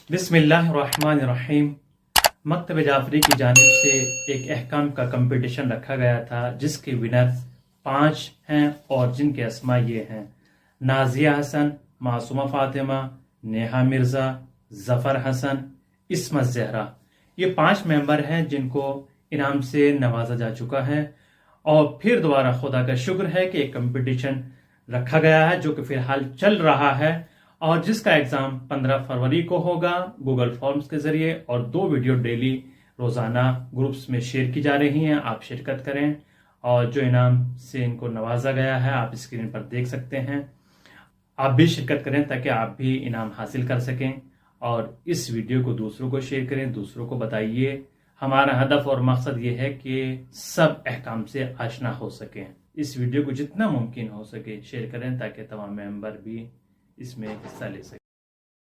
बिस्मिल्लाहिर्रहमानिर्रहीम। मकतब जाफरी की जानिब से एक अहकाम का कंपटीशन रखा गया था जिसके विनर 5 हैं और जिनके अस्मा ये हैं: नाजिया हसन, मासूमा फातिमा, नेहा मिर्ज़ा, जफ़र हसन, इस्मत ज़हरा। ये 5 मेंबर हैं जिनको इनाम से नवाजा जा चुका है। और फिर दोबारा खुदा का शुक्र है कि एक कंपटीशन रखा गया है जो कि फिलहाल चल रहा है और जिसका एग्जाम 15 फरवरी को होगा गूगल फॉर्म्स के जरिए, और 2 वीडियो डेली रोजाना ग्रुप्स में शेयर की जा रही हैं। आप शिरकत करें और जो इनाम से इनको नवाजा गया है आप स्क्रीन पर देख सकते हैं। आप भी शिरकत करें ताकि आप भी इनाम हासिल कर सकें और इस वीडियो को दूसरों को शेयर करें, दूसरों को बताइए। हमारा हदफ और मकसद ये है कि सब अहकाम से आशना हो सकें। इस वीडियो को जितना मुमकिन हो सके शेयर करें ताकि तमाम मेंबर भी इसमें हिस्सा ले सकें।